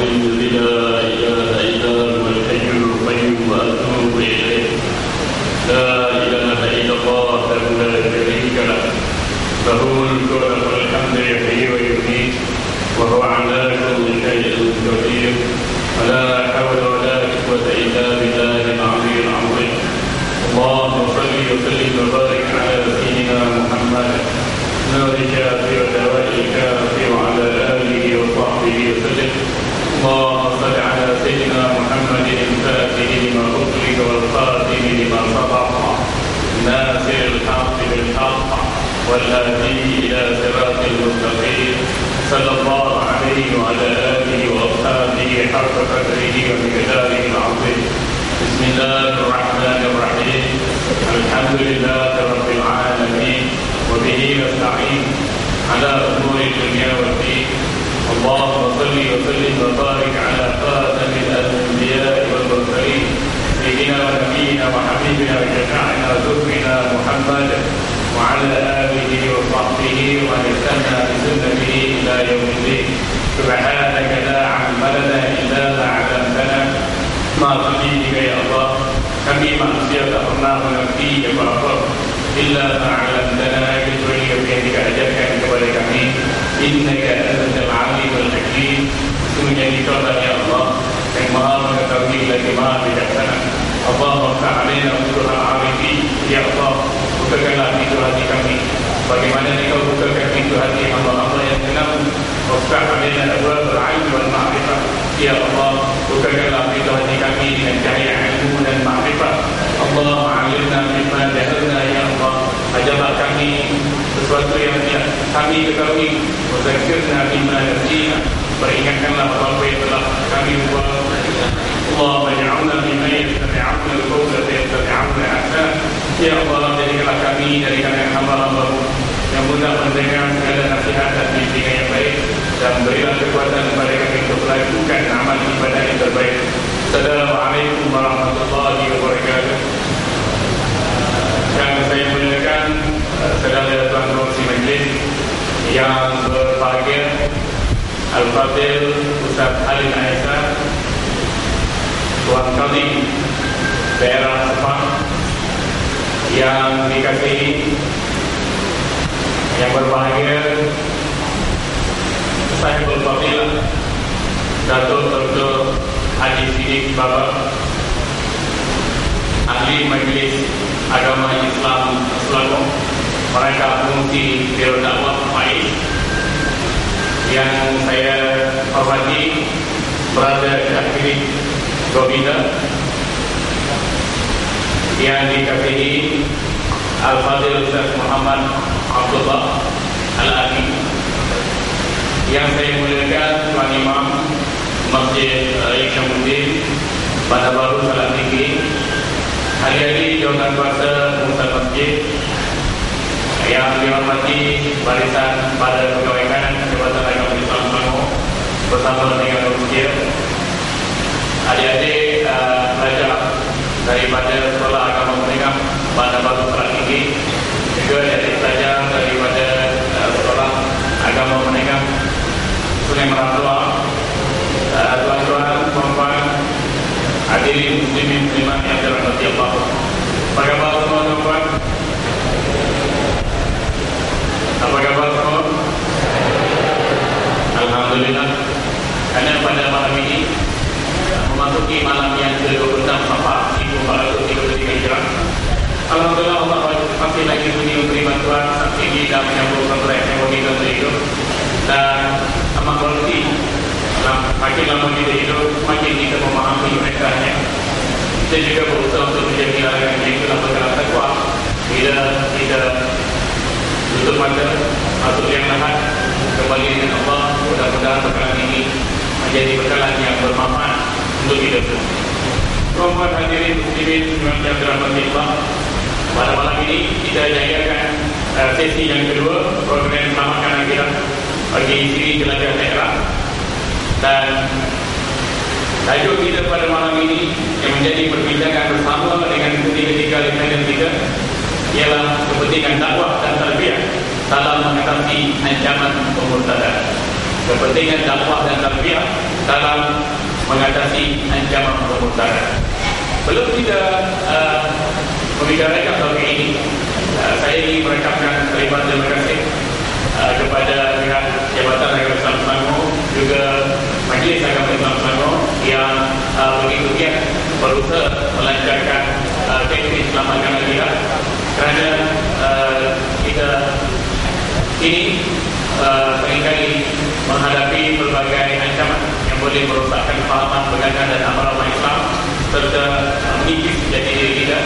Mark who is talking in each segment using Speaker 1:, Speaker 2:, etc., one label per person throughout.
Speaker 1: الذي لا إله إلا هو الحي القيوم وأتوب إليه. لا إله إلا الله وحده لا شريك له، له الملك وله الحمد يحيي ويميت وهو على كل شيء قدير. ولا حول ولا قوة إلا بالله العلي العظيم. اللهم صل وسلم وبارك على سيدنا محمد نور الكافي ودواء الكافي وعلى آله وصحبه وسلم. اللهم صل على سيدنا محمد الفاتح لما أغلق والخاتم لما سبق ناصر الحق بالحق والهادي إلى صراط المستقيم صلى الله عليه وعلى آله وأصحابه حق قدره ومقداره العظيم. بسم الله الرحمن الرحيم. الحمد لله رب العالمين وبه نستعين على أمور الدنيا والدين. اللهم صل وسلم وبارك على خاتم الأنبياء والمرسلين سيدنا ونبينا وحبيبنا وشفيعنا وذكرنا محمد وعلى آله وصحبه ومن استنى بسنته إلى يوم الدين. سبحانك لا علم لنا إلا ما علمتنا. Maaf bika ya Allah, kami manusia tak pernah mengerti apa-apa illa ma'alamdana, kecuali apa yang diajarkan kepada kami. Innaka antal alimul hakim. Sesungguhnya Engkau ya Allah yang maha mengetahui lagi maha bijaksana. Allahumma fa'alina usulul arifin. Ya Allah, bukakanlah pintu hati kami bagaimana Engkau bukakan pintu hati hamba-hamba yang tenang. Wafa'alina abwabul ilmi wal ma'rifah. Ya Allah, bukakanlah pintu hati kami dengan cahaya ilmu dan ma'rifah. Allah ma'alimna mimma jahilna. Ya Allah, ajarlah kami sesuatu yang tidak kami ketahui. Wazakirna mimma nasina. Peringatkanlah apa yang telah kami buat. Allah maj'alna mimma yastabi'una al-qawla fayattabi'una ahsan. Ya Allah, jadikanlah kami dari kalangan hamba-hamba-Mu yang mudah mendengar segala nasihat dan bimbingan yang baik, dan berilah kekuatan kepada kami untuk melakukan amal ibadah yang terbaik. Assalamualaikum warahmatullahi wabarakatuh. Yang saya muliakan saudara tuan-tuan si majlis yang berbahagia, Al-Fadil Ustaz Halim Aisyah, Tuan Qadhi daerah Sepang, yang dikasihi, yang berbahagia Sahibul Fadilah Datuk Dr. Haji Siddiq Baba, ahli Majlis Agama Islam Selangor, mereka fungsi Biro Dakwah Faiz, yang saya hormati Brother Syahid Gobinda, yang dikasihi Al-Fadil Ustaz Muhammad Abdullah Al-Aqi, yang saya muliakan Tuan Imam Masjid Ikhyamuddin Bandar Baru Salam Tinggi, hari-hari jawatan kuasa Musal Masjid, yang dihormati barisan pada pegawai kanan Jabatan Agama Islam Selangor bersama dengan Masjid, adik-adik pelajar daripada Sekolah Agama Menengah Bandar Baru Salam Tinggi, juga adik pelajar daripada Sekolah Agama Menengah Sungai Merantau, tuan-tuan, puan-puan, hadirin muslimin muslimat yang dirahmati Allah. Apa khabar semua tuan-tuan? Apa khabar semua? Alhamdulillah. Karena pada malam ini memasuki malam yang ke-26 Safar 1433 Hijrah. Alhamdulillah, Allah masih lagi memberi bantuan saat ini dan menyambung sampai yang kita hidup, dan amat berarti makin lama kita hidup makin kita memahami mereka-nya. Kita juga berusaha untuk menjadi orang yang dalam perkara takwa. Bila kita tutup mata, masuk yang lahat, kembali dengan Allah, mudah-mudahan perkara ini menjadi bekalan yang bermanfaat untuk kita semua. Tuan-tuan hadirin muslimin yang dirahmati Allah, pada malam ini kita jayakan sesi yang kedua program Selamatkan Akhirat bagi siri jelajah daerah, dan tajuk kita pada malam ini yang menjadi perbincangan bersama dengan ketiga lieutenant kita ialah kepentingan dakwah dan tarbiyah dalam mengatasi ancaman pemurtadan. kepentingan dakwah dan tarbiyah dalam mengatasi ancaman kemurtadan. Belum kita membicarakan topik ini, saya ingin merekapkan terima kasih kepada pihak Jabatan Agama Islam Selangor, juga Majlis Agama Islam Selangor yang begitu giat berusaha melancarkan kampanye Selamatkan Al-Quran, kerana kita ini seringkali menghadapi berbagai ancaman yang boleh merosakkan fahaman berkaitan dan amalan Islam serta mengikis jati diri kita.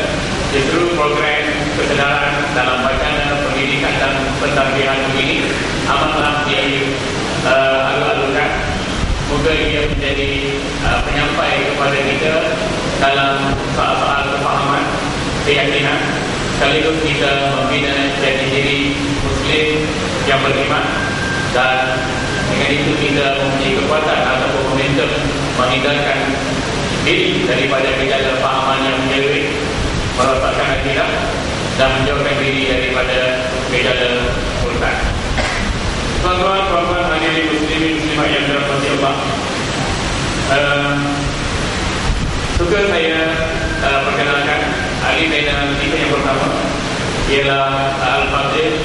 Speaker 1: Justru program kesedaran dalam bacaan, pendidikan dan pentarbiahan ini amatlah dialur-alurkan. Moga ia menjadi penyampai kepada kita dalam soal-soal kefahaman, keyakinan, sekaligus kita membina jati diri Muslim yang beriman, dan dengan itu kita mempunyai kekuatan ataupun momentum menghindarkan diri daripada gejala fahaman yang menyeleweng, merosakkan akidah dan menjauhkan diri daripada gejala murtad. Tuan-tuan, puan-puan, hadirin muslimin muslimat yang dirahmati Allah, suka saya perkenalkan ahli bina kita yang pertama ialah Al-Fadhil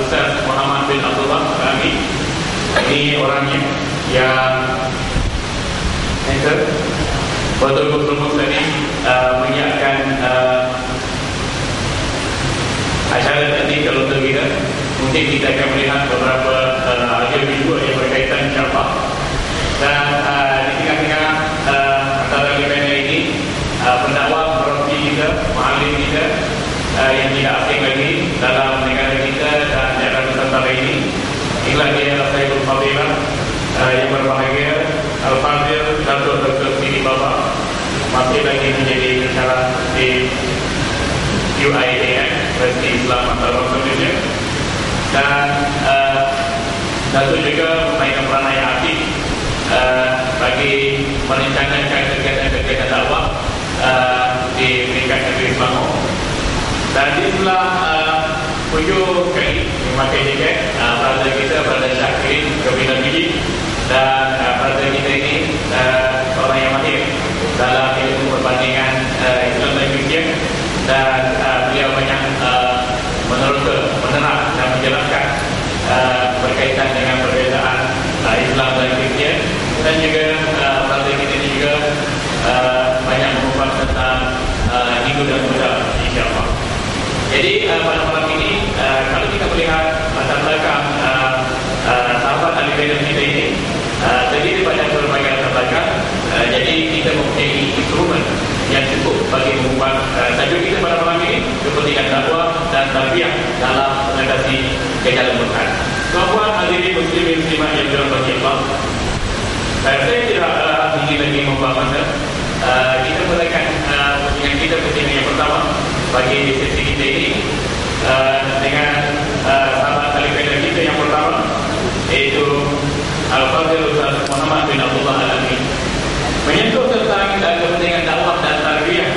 Speaker 1: Ustaz Muhammad bin Abdullah Rami. Ini orangnya yang betul-betul tadi menyiapkan acara tadi. Kalau kita mungkin kita akan melihat beberapa audio video yang berkaitan insya-Allah. Dan di tengah-tengah antara benda ini pendakwah meroki kita, muallim kita yang tidak asing lagi dalam negara kita dan daerah Nusantara ini. Inilah dia Sayyidul Fadilah yang berbahagia Al-Fadhil Datuk Dr. Sidi Baba, masih lagi menjadi pensyarah di UIAN, Universiti Islam Antara Indonesia, dan Datuk juga memainkan peranan yang aktif bagi merencanakan kegiatan-kegiatan dakwah di peringkat negeri Selangor. Dan di sebelah hujung kali memakai jaket brother kita, brother Syakrin Kebina Biji, dan brother kita ini orang yang mahir dalam ilmu perbandingan Islam dan Kristian, dan beliau banyak menerang dan menjelaskan berkaitan dengan perbezaan Islam dan Kristian, dan juga brother kita ini juga banyak mengupas tentang Hindu dan Buddha, insya-Allah. Jadi pada malam ini kalau kita melihat latar belakang sahabat ahli bina kita ini terdiri pada berbagai latar belakang, jadi kita mempunyai instrumen yang cukup bagi mengubah tajuk kita pada malam ini, kepentingan dakwah dan tarbiyah dalam mengatasi gejala murtad. Tuan-tuan, hadirin muslimin muslimat yang dirahmati Allah, saya tidak ingin lagi membuang masa. Kita mulakan dengan kita pentingnya yang pertama bagi sesi kita ini dengan sahabat ahli bina kita yang pertama, iaitu Al-Fadhil Ustaz Muhammad bin Abdullah Al-Amin, menyentuh tentang kepentingan dakwah dan tarbiyah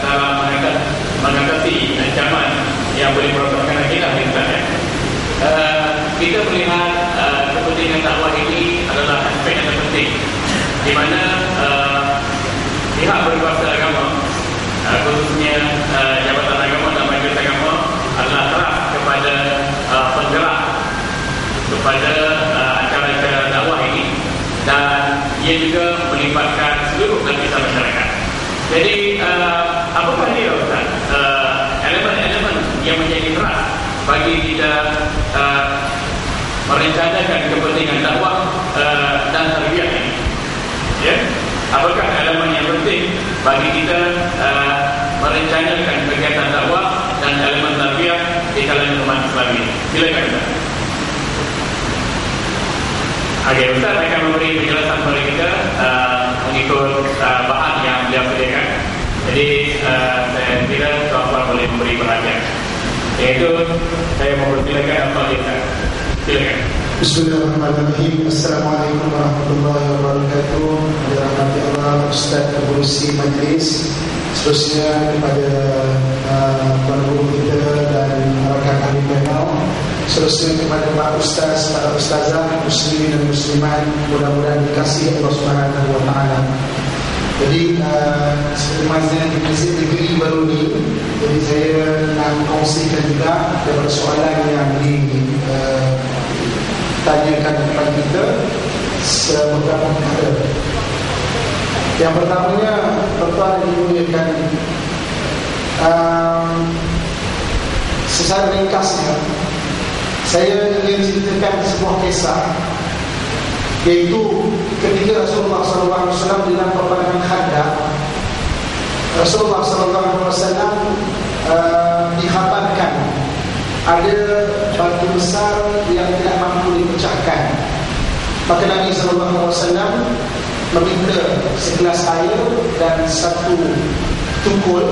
Speaker 1: dalam mengatasi ancaman yang boleh merosakkan akidah misalnya. Kita melihat kepentingan dakwah ini adalah aspek yang penting, di mana pihak berkuasa agama, khususnya Jabatan Agama dan Majlis Agama, adalah keras kepada penggerak kepada acara-acara dakwah ini, dan ia juga melibatkan seluruh lapisan masyarakat. Jadi apakah dia Ustaz elemen-elemen yang menjadi keras bagi kita merencanakan kepentingan dakwah dan tarbiyah ini? Ya, apakah elemen yang penting bagi kita merencanakan kegiatan dakwah dan elemen tarbiyah di kalangan umat Islam ini? Silakan Ustaz. Okey, Ustaz akan memberi penjelasan kepada kita mengikut bahan yang beliau sediakan. Jadi saya kira tuan-tuan boleh memberi perhatian. Iaitu saya mempersilakan Al-Fadhil. Silakan.
Speaker 2: Bismillahirrahmanirrahim. Assalamualaikum warahmatullahi wabarakatuh. Dirahmati Allah, Ustaz Kepengurusi Majlis, seterusnya kepada tuan guru kita dan rakan ahli panel, Seterusnya kepada para ustaz, para ustazah, muslimin dan muslimat, mudah-mudahan dikasihi Allah Subhanahu wa taala. Jadi seperti mana di Mesir negeri baru ni, jadi saya nak kongsikan juga beberapa soalan yang ditanyakan kepada kita beberapa perkara. Yang pertamanya, tuan-tuan yang dimuliakan, secara ringkasnya saya ingin ceritakan sebuah kisah, yaitu ketika Rasulullah SAW di dalam peperangan Khandaq, Rasulullah SAW dikhabarkan ada batu besar yang tidak mampu dipecahkan. Maka Nabi SAW meminta segelas air dan satu tukul,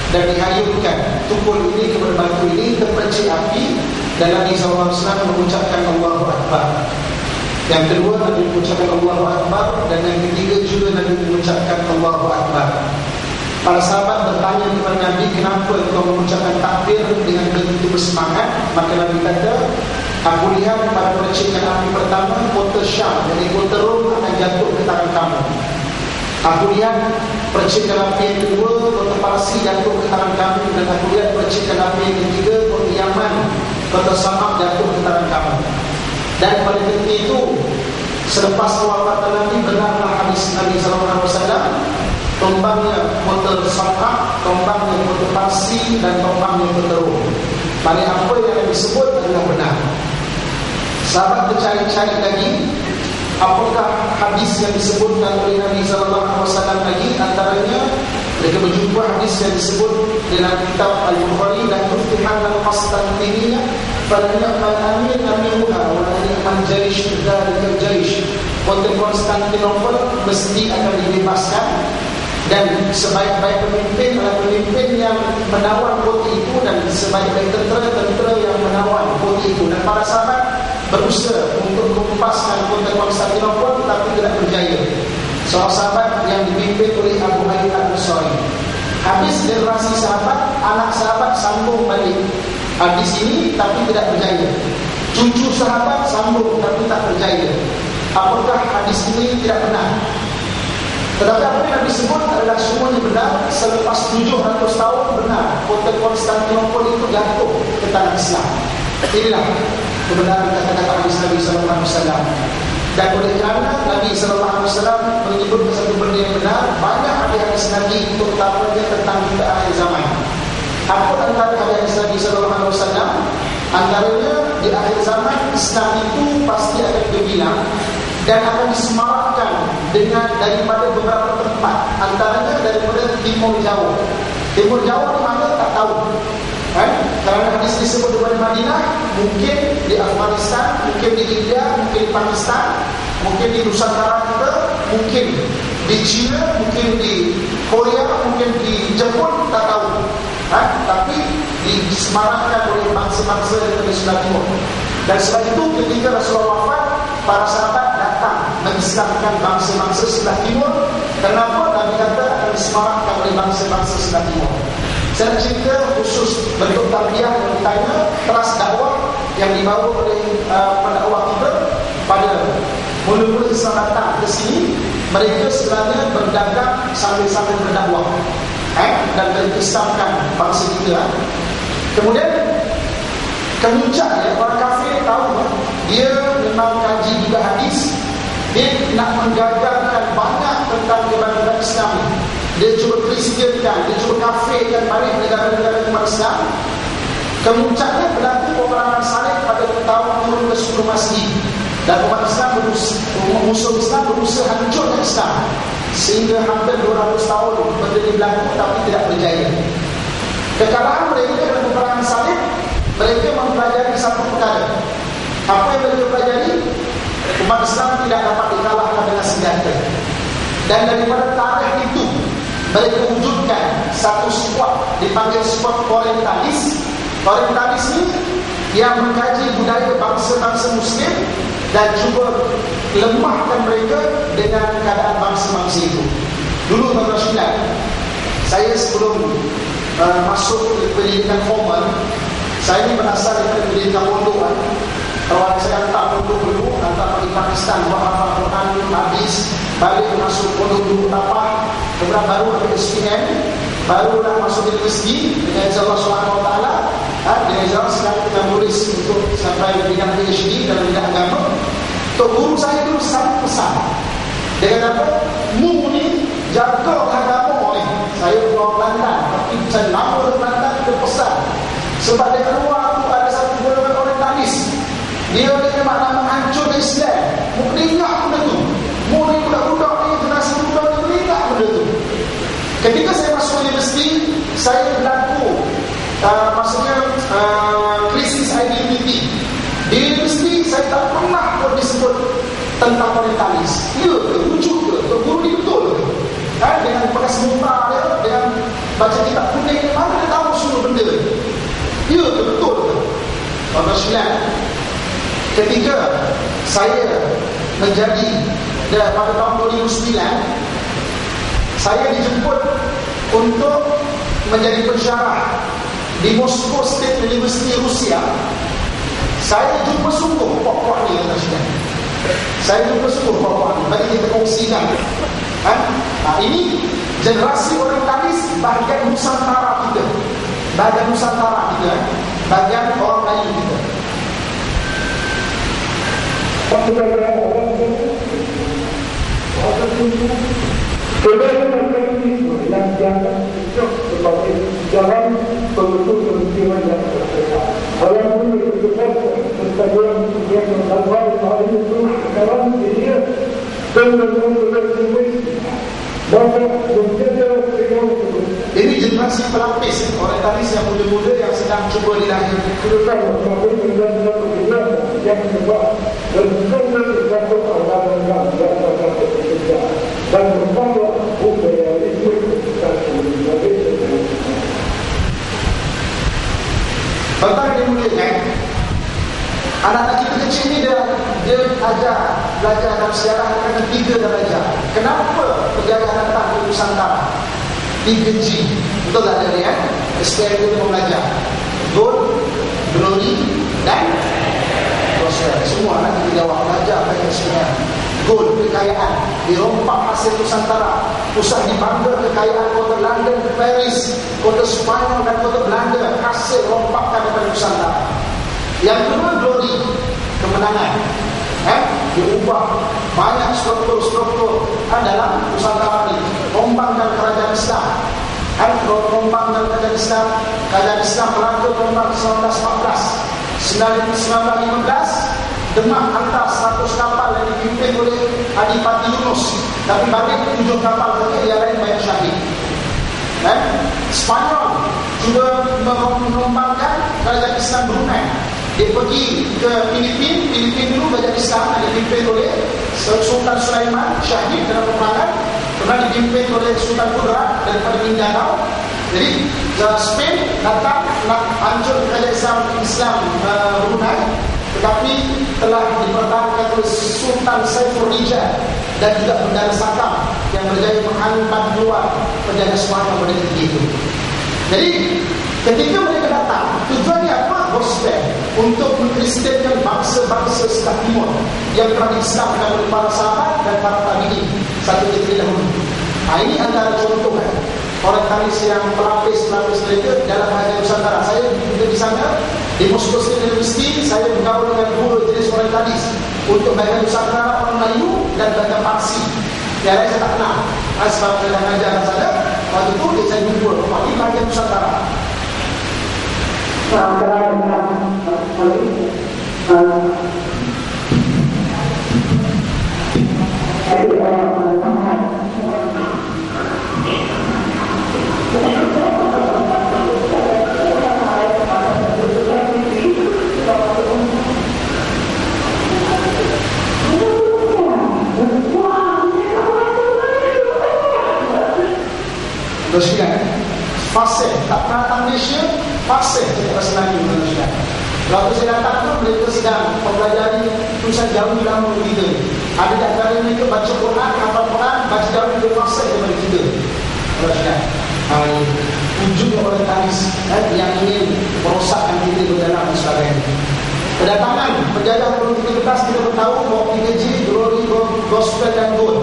Speaker 2: dan dihayunkan tukul ini kepada batu ini, terpercik api, dan Nabi SAW mengucapkan Allahu Akbar. Yang kedua, Nabi mengucapkan Allahu Akbar, dan yang ketiga juga Nabi mengucapkan Allahu Akbar. Para sahabat bertanya kepada Nabi, kenapa kau mengucapkan takbir dengan begitu bersemangat? Maka Nabi kata, aku lihat pada percikan api pertama, kota Syam, jadi kota Rom akan jatuh ke tangan kamu. Aku lihat percikan api yang kedua, kota Parsi jatuh ke tangan kamu. Dan aku lihat percikan api yang ketiga, kota Yaman, kota Samab jatuh ke tangan kamu. Dan pada ketika itu, selepas wafat Nabi, benarlah hadis Nabi SAW, tombangnya kota Samab, tombangnya kota Parsi, dan tombangnya kota Rom. Maksudnya apa yang disebut adalah benar. Sahabat bercari-cari lagi, apakah hadis yang disebutkan oleh Nabi SAW lagi. Antaranya mereka berjumpa hadis yang disebut dalam kitab Al-Bukhari, dan tuftihan al-Qastantiniya pada ni'mal amin amiruha wa ni'mal jaish dzalika jaish. Kota Konstantinopel mesti akan dibebaskan, dan sebaik-baik pemimpin adalah pemimpin yang menawan kota itu, dan sebaik-baik tentera yang menawan kota itu. Dan para sahabat berusaha untuk mempaskan kota Konstantinopel, tetapi tidak berjaya. Seorang sahabat yang dipimpin oleh Abu Ayyub Al-Ansari, habis generasi sahabat, anak sahabat sambung balik hadis ini, tapi tidak berjaya. Cucu sahabat sambung, tapi tak berjaya. Apakah hadis ini tidak benar? Tetapi apa yang disebut adalah semuanya benar. Selepas 700 tahun benar, kota Konstantinopel itu jatuh ke tangan Islam. Inilah kebenaran kata-kata hadis Nabi SAW. Dan oleh kerana Nabi SAW menyebut satu benda yang benar, banyak hadis Nabi terutamanya tentang kita akhir zaman. Apa antara hadis Nabi SAW? Antaranya, di akhir zaman Islam itu pasti akan berbilang dan akan disemarakkan dengan daripada beberapa tempat. Antaranya daripada Timur Jauh. Timur Jauh di mana tak tahu. Kerana hadis disebut di Madinah, mungkin di Afghanistan, mungkin di India, mungkin di Pakistan, mungkin di Nusantara kita, mungkin di China, mungkin di Korea, mungkin di Jepun, tak tahu. Tapi disemarakkan oleh bangsa-bangsa dari sebelah timur. Dan sebab itu ketika Rasulullah wafat, para sahabat datang mengislamkan bangsa-bangsa sebelah timur. Kenapa? Nabi kata akan disemarakkan oleh bangsa-bangsa sebelah timur. Saya cerita khusus bentuk tarbiyah yang ditanya, kelas dakwah yang dibawa oleh pendakwah kita pada mula-mula Islam datang ke sini. Mereka sebenarnya berdagang sambil-sambil berdakwah, dan mengislamkan bangsa kita. Kemudian kemuncaknya orang kafir tahu dia memang kaji juga hadis, dia nak menggagalkan banyak tentang kebenaran Islam. Dia cuba Kristiankan, dia cuba kafirkan balik negara-negara umat Islam. Kemuncaknya berlaku peperangan salib pada tahun turun ke 10 Masih, dan umat Islam musuh Islam berusaha hancurkan Islam sehingga hampir 200 tahun berdiri berlaku, tapi tidak berjaya. Kekalahan mereka dalam peperangan salib, mereka mempelajari satu perkara. Apa yang mereka pelajari? Umat Islam tidak dapat dikalahkan dengan senjata. Dan daripada tarikh itu, mereka wujudkan satu squad, dipanggil squad orientalis. Orientalis ini yang mengkaji budaya bangsa-bangsa Muslim dan cuba lemahkan mereka dengan keadaan bangsa-bangsa itu. Dulu tuan-tuan, saya sebelum masuk ke pendidikan formal, Saya ini berasal dari pendidikan pondok kan. Kalau saya hantar pondok dulu, hantar pergi Pakistan, buat hafal Quran, habis, balik masuk pondok dulu tapak, kemudian baru ke SPM, barulah masuk universiti dengan izin Allah SWT. Dengan izin Allah sekarang kita tulis untuk sampai ke bidang PhD dalam bidang agama. Tok guru saya dulu sangat pesan. Dia kata apa? Mu ni jaga agama ni. Saya keluar Kelantan, tapi saya lama di Kelantan, dia pesan. Sebab dia keluar tu ada satu golongan orientalis. Dia memang nak menghancur Islam. Mu ingat benda tu. Mu ni budak-budak ni, generasi muda ni ingat benda tu. Ketika saya masuk universiti, saya berlaku maksudnya krisis identiti. Di universiti saya tak pernah pun disebut tentang orientalis. Ya, wujud ke? Guru ni betul ke? Dengan pakai semuta dia, dengan baca kitab kuning, mana dia tahu semua benda. Ya, betul ke? Contoh sembilan, ketika saya menjadi pada tahun 2009, saya dijemput untuk menjadi pensyarah di Moscow State University Rusia. Saya jumpa sungguh pokok ni, saya jumpa sungguh pokok ni. Bagi kita kongsikan. Ini generasi orientalis bahagian Nusantara kita. Bahagian Nusantara kita. Bahagian orang Melayu kita.
Speaker 3: Jangan betul kepentingan yang berbeda. Orang pun berkesan tentang yang mengawal hal itu dalam dia
Speaker 2: ini generasi pelapis orientalis yang muda-muda yang sedang cuba dilahirkan.
Speaker 3: Yang sebab dan satu orang dan membawa budaya itu
Speaker 2: Bagaimana dia muliakan? Anak-anak kita kecil ni dia belajar dalam sejarah dengan 3 darjah. Kenapa penjajahan datang ke Nusantara? 3G. Betul tak ada ni SPM itu belajar gold, glory dan prosperity. Semua anak kita jawab belajar banyak SPM. Gold, kekayaan dirompak hasil Nusantara. Pusat dibangga kekayaan kota London, Paris, kota Spanyol dan kota Belanda. Hasil rompakkan daripada Nusantara. Yang kedua, glory, kemenangan. Diubah banyak struktur-struktur dalam Nusantara ini. Rombakkan kerajaan Islam. Rombakkan kerajaan Islam. Kerajaan Islam melangkah rombak 1914. 1915 Demak hantar 100 kapal yang dipimpin oleh Adipati Yunus. Tapi balik 7 kapal saja, yang lain banyak syahid. Spanyol juga merombakkan kerajaan Islam Brunei. Dia pergi ke Filipina dulu kerajaan Islam yang dipimpin oleh Sultan Sulaiman, syahid dalam peperangan. Kemudian dipimpin oleh Sultan Kudrat daripada Mindanao. Jadi Spain datang nak hancur kerajaan Islam Brunei, tetapi telah dipertahankan oleh Sultan Saiful Rijal dan juga Bendara Sakam yang berjaya menghantam keluar penjajah Spanyol pada ketika itu. Jadi ketika mereka datang, tujuannya apa? Gospel, untuk mengkristenkan bangsa-bangsa sebelah timur yang telah diislamkan oleh para sahabat dan para tabi'in satu ketika dahulu. Ini antara contoh orientalis yang pelapis-pelapis mereka dalam bahagian Nusantara. Saya di sana di Moscow State University, saya bergaul dengan 2 jenis orientalis untuk bahagian Nusantara, orang Melayu dan bahagian Parsi. Yang lain saya tak kenal. Sebab saya dah mengajar sana, waktu itu saya jumpa ini bahagian Nusantara. Terus fasih, tak pernah datang Malaysia, fasih bahasa Melayu Malaysia. Waktu saya datang tu, mereka sedang mempelajari tulisan Jawi lama kita. Ada di antara mereka baca Quran, hafal Quran, baca Jawi lebih fasih daripada kita. Malaysia. Ujung orientalis yang ingin merosakkan kita. kita berjalan dan sebagainya. Kedatangan penjajah tahun 13 kita tahu bahawa 3G, Glory, Gospel dan Gold,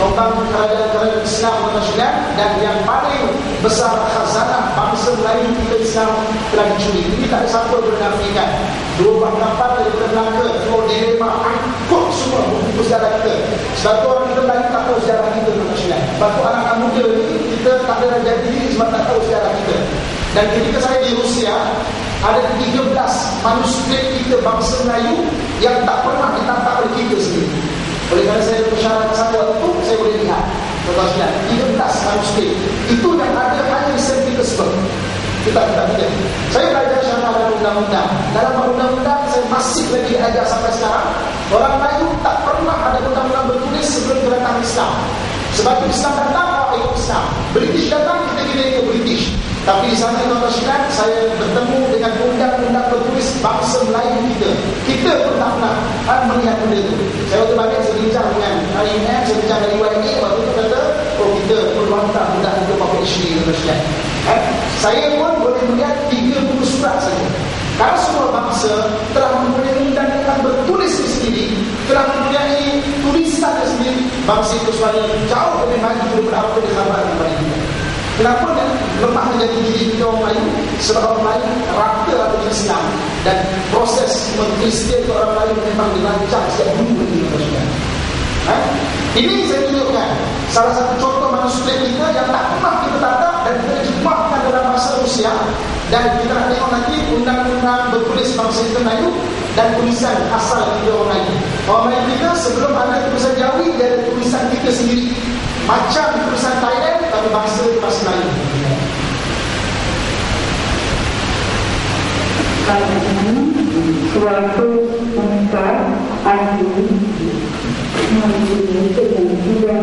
Speaker 2: tentang kerajaan-kerajaan Islam internasional, dan yang paling besar khazanah bangsa Melayu kita Islam telah dicuri. Ini tak ada siapa boleh nafikan. 2 kapal daripada Melaka, Pulau Delima, angkut semua buku sejarah kita. Sebab tu orang kita Melayu tak tahu sejarah kita internasional. Sebab tu anak-anak muda ni kita tak ada jadi diri sebab tak tahu sejarah kita. Dan ketika saya di Rusia, ada 13 manuskrip kita bangsa Melayu yang tak pernah ditangkap oleh kita sendiri. Oleh kerana saya bersyarat satu waktu itu, saya boleh lihat tuan-tuan 13 manuskrip itu yang ada hanya di St. Petersburg. Kita. Saya belajar syarah dalam undang-undang. Dalam undang-undang saya masih lagi ajar sampai sekarang. Orang Melayu tak pernah ada undang-undang bertulis sebelum kedatangan Islam. Sebab Islam datang, orang ikut Islam. British datang, kita ikut British. Tapi di sana tuan-tuan sekalian, saya bertemu dengan undang-undang bertulis bangsa Melayu kita. Kita pun tak pernah melihat benda itu. Saya waktu balik, saya bincang dengan IMF, saya bincang dengan UIA, waktu itu kata, kita perlu hantar budak untuk pakai PhD tuan-tuan sekalian. Saya pun boleh melihat 30 surat saja. Kalau semua bangsa telah mempunyai undang-undang bertulis sendiri, telah mempunyai tulisan sendiri, bangsa itu suara jauh lebih maju daripada apa yang dikhabarkan kepada kita. Kenapa lemah menjadi diri kita orang Melayu? Sebab orang Melayu rata atau Islam, dan proses mengkristian orang Melayu memang dirancang sejak dulu di Indonesia. Ini saya tunjukkan salah satu contoh manuskrip kita yang tak pernah kita tangkap dan kita terjemahkan dalam bahasa Rusia. Dan kita nak tengok nanti undang-undang bertulis bangsa kita Melayu dan tulisan asal kita orang Melayu. Orang Melayu kita sebelum ada tulisan Jawi, dia ada tulisan kita sendiri. Macam tulisan Thailand, tapi bangsa itu masih Melayu.
Speaker 3: Kali ini, suatu pengkar ahli Indonesia yang juga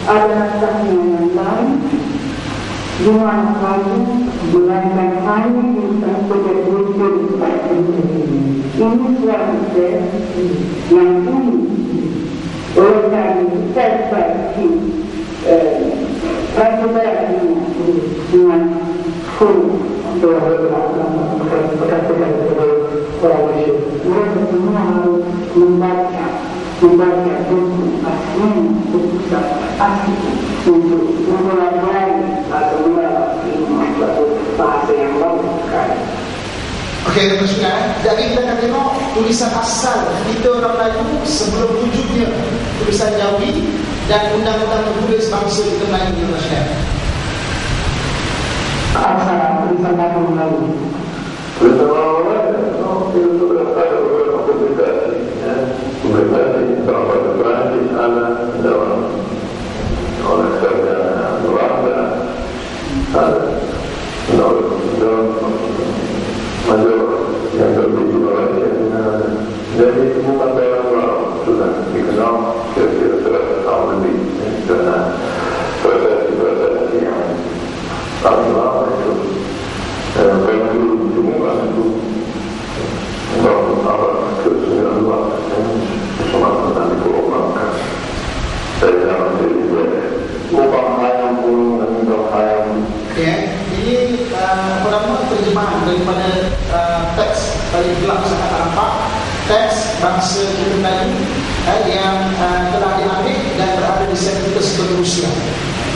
Speaker 3: ada nasabnya yang lain, dengan kamu mengatakan hanya tentang kebetulan ini suatu yang ini oleh kami seperti perjuangan dengan full membaca buku asli untuk mempelajari atau melalui suatu bahasa yang lengkap.
Speaker 2: Okey, tuan-tuan, jadi kita akan tengok tulisan asal kita orang Melayu sebelum wujudnya tulisan Jawi dan undang-undang bertulis bangsa kita Melayu di Malaysia.
Speaker 3: Asal tulisan Melayu.
Speaker 4: Jadi bukan daerah sudah dikenal kira-kira 100 tahun lebih dengan prosesi yang paling lama itu memang ditemukan itu tahun abad ke-19 bersama dengan di Pulau Melaka. Saya dalam diri lubang ayam pun dan lubang ayam.
Speaker 2: Ini pertama terjemahan daripada teks paling gelap sangat nampak, teks bangsa kita Melayu yang telah diambil dan berada di St. Petersburg, Rusia.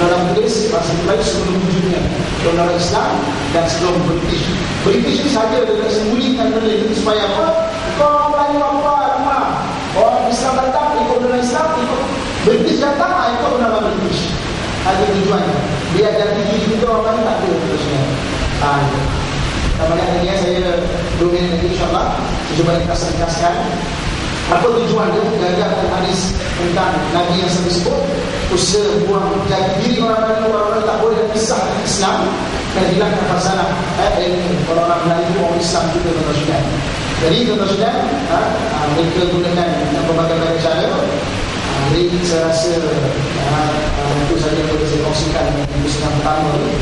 Speaker 2: Dalam tulis bangsa Melayu sebelum wujudnya dolar Islam dan sebelum British. British ini saja dia sembunyikan benda itu supaya apa? Kau Melayu apa rumah? Orang Islam datang ikut dolar Islam, ikut British datang ikut dolar British. Ada tujuannya. Biar jadi diri kita orang tak ada terusnya. Banyak lagi saya 2 minit lagi insyaAllah. Saya cuba ringkaskan apa tujuan dia gagah dan hadis tentang Nabi yang saya sebut, usaha buang jadi diri orang-orang tak boleh pisah Islam dan hilangkan khazanah orang-orang Melayu orang Islam kita tuan-tuan. Jadi tuan-tuan, mereka gunakan berbagai cara. Jadi saya rasa itu saja yang boleh saya kongsikan di sesi pertama ini.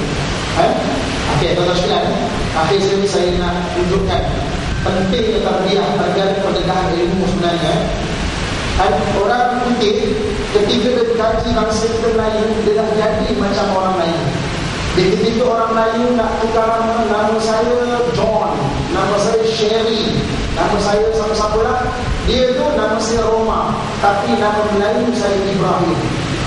Speaker 2: Okey, tuan-tuan, akhir sekali saya nak tunjukkan pentingnya tarbiyah terhadap pendedahan ilmu sebenarnya. Orang putih ketika dia kaji bangsa kita Melayu, dia dah jadi macam orang Melayu. Di ketika orang Melayu nak tukar nama saya John, nama saya Sherry, nama saya siapa-siapa lah, dia tu nama saya Roma, tapi nama Melayu saya Ibrahim.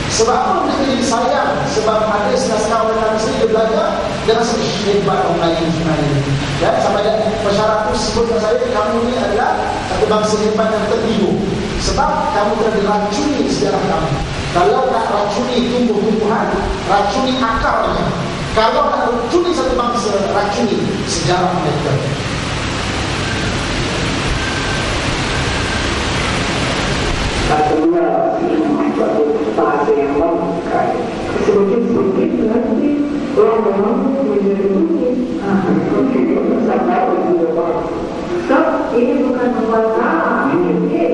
Speaker 2: Sebab apa mereka jadi sayang? Sebab ada setengah orang saya dia belajar, dia rasa hebat orang Melayu sebenarnya. Ya, sampai ada masyarakat sebutkan saya, kamu ni adalah satu bangsa hebat yang tertidur. Sebab kamu telah diracuni sejarah kamu. Kalau nak racuni tumbuh-tumbuhan, racuni akarnya. Kalau nak racuni satu bangsa, racuni sejarah mereka.
Speaker 3: Kedua, suatu bahasa yang memakai sedikit-sedikit nanti orang menjadi bunyi. Sampai berdua. So, ini bukan membaca. Ini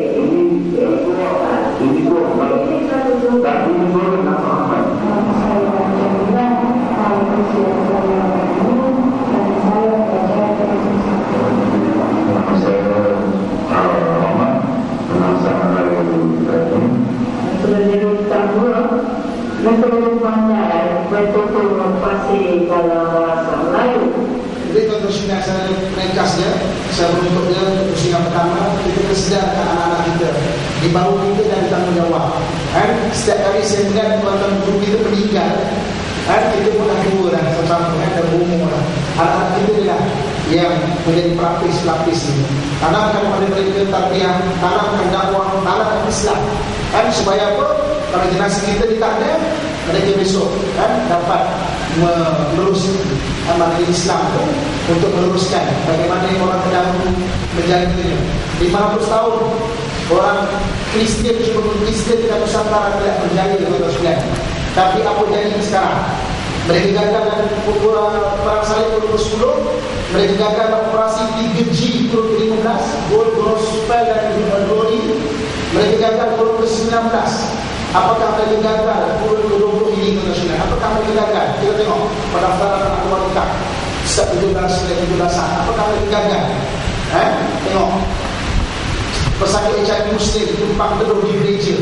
Speaker 3: satu juga. Ini boleh nama apa?
Speaker 2: Jadi kontrasnya saya ringkasnya, saya menutup dia kontrasnya yang pertama, kita kesedarkan anak-anak kita di bawah kita dan tanggungjawab. Setiap kali saya melihat tuan-tuan guru kita meninggal, kita pun dah tua dah, sama-sama dah berumur dah. Anak-anak kita ni lah yang menjadi pelapis-pelapis ini. Tanamkan pada mereka tarbiyah, tanamkan dakwah, tanamkan Islam. Supaya apa? Kalau generasi kita ni tak ada, mereka besok dapat meneruskan amal Islam tu, untuk meneruskan bagaimana orang terdahulu menjaganya. 500 tahun orang Kristian tidak Nusantara tidak berjaya dengan. Tapi apa jadi sekarang? Mereka gagal dalam perang salib tahun 10, mereka gagal dalam operasi 3G tahun 15, Gold Gospel dan Glory. Mereka gagal tahun ke-19. Apakah mereka gagal tahun ke-20 ini internasional? Apakah mereka gagal? Kita tengok pendaftaran anak wanita sejak 17 dan 17-an. Apakah mereka gagal? Tengok pesakit HIV Muslim tumpang teduh di gereja.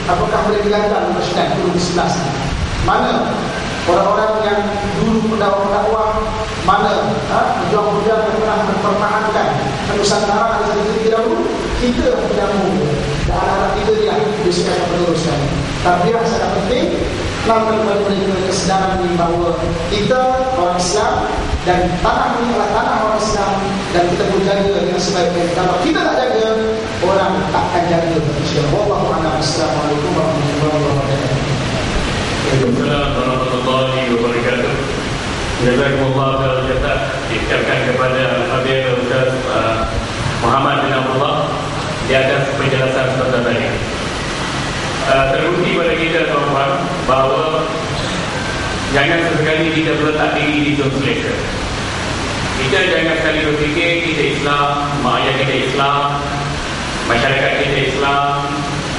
Speaker 2: Apakah mereka gagal internasional tahun ke-11? Mana orang-orang yang dulu pendakwah, mana pejuang-pejuang yang pernah mempertahankan Nusantara dari ketika dahulu? Kita tidak mahu, dan anak-anak kita dia besok akan meneruskan. Tapi yang sangat penting, tanamkan kepada mereka kesedaran ini bahawa kita orang Islam dan tanah ini adalah tanah orang Islam, dan kita perlu jaga dengan sebaik-baik. Kalau kita tak jaga, orang tak akan jaga. Wallahu a'lam. Assalamualaikum warahmatullahi wabarakatuh.
Speaker 1: Waalaikumsalam warahmatullahi wabarakatuh. Jazakumullah khairan jazaa. Diucapkan kepada Al-Fadhil Ustaz Muhammad bin Abdullah di atas penjelasan seperti tadi. Terbukti pada kita tuan-tuan bahawa jangan sesekali kita berletak diri di zon selesa. Kita jangan sekali berfikir kita Islam, mak ayah kita Islam, masyarakat kita Islam,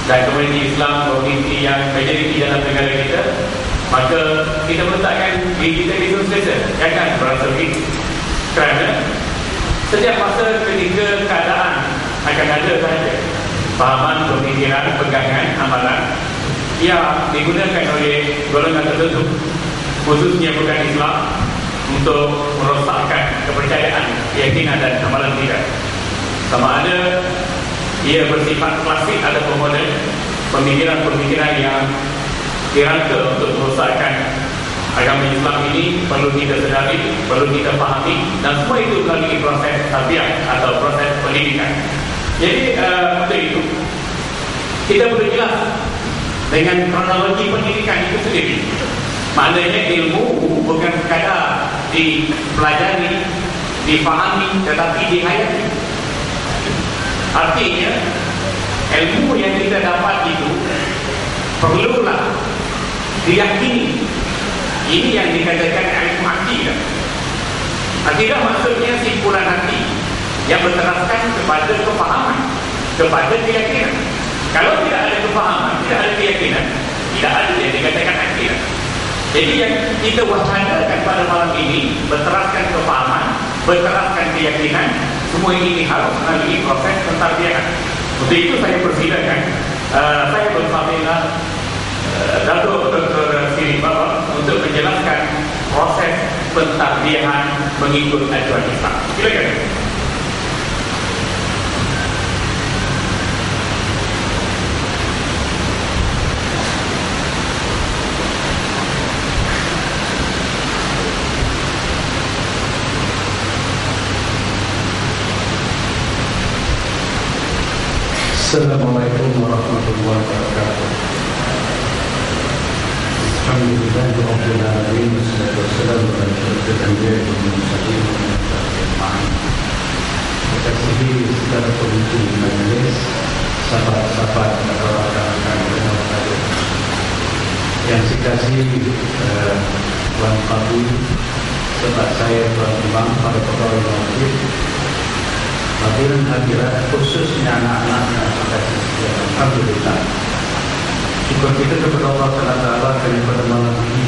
Speaker 1: dan komuniti Islam, komuniti yang majoriti dalam negara kita, maka kita meletakkan diri kita di zon selesa. Jangan berasa begitu. Kerana setiap masa ketika keadaan akan ada sahaja fahaman, pemikiran, pegangan, amalan yang digunakan oleh golongan tertentu, khususnya bukan Islam, untuk merosakkan kepercayaan, keyakinan dan amalan kita. Sama ada ia bersifat klasik ataupun moden, pemikiran-pemikiran yang dirangka untuk merosakkan agama Islam ini perlu kita sedari, perlu kita fahami, dan semua itu melalui proses tarbiyah atau proses pendidikan. Jadi untuk itu kita perlu jelas dengan kronologi pendidikan itu sendiri. Maknanya ilmu bukan sekadar dipelajari, difahami, tetapi dihayati. Artinya ilmu yang kita dapat itu perlulah diyakini. Ini yang dikatakan ilmu akidah. Akidah maksudnya simpulan hati yang berteraskan kepada kefahaman, kepada keyakinan. Kalau tidak ada kefahaman, tidak ada keyakinan, tidak ada yang dikatakan akidah. Jadi yang kita wacanakan pada malam ini berteraskan kefahaman, berteraskan keyakinan. Semua ini harus melalui proses pentarbiyahan. Untuk itu saya persilakan saya berfadilah Datuk Dr. Siri Baba untuk menjelaskan proses
Speaker 5: pentadbiran mengikut ajaran Islam. Silakan.
Speaker 6: Assalamualaikum warahmatullahi wabarakatuh. Alhamdulillahirabbil alamin wassalatu wassalamu ala asyrofil anbiya'i wal mursalin Dikasihi saudara pemimpin majelis, sahabat-sahabat atau rakan-rakan yang dikasihi Tuan Qabil, serta saya Tuan Imam, para pegawai masjid, hadirin hadirat, khususnya anak-anak yang ada di sini. Alhamdulillah, syukur kita kepada Allah Taala kerana pada malam ini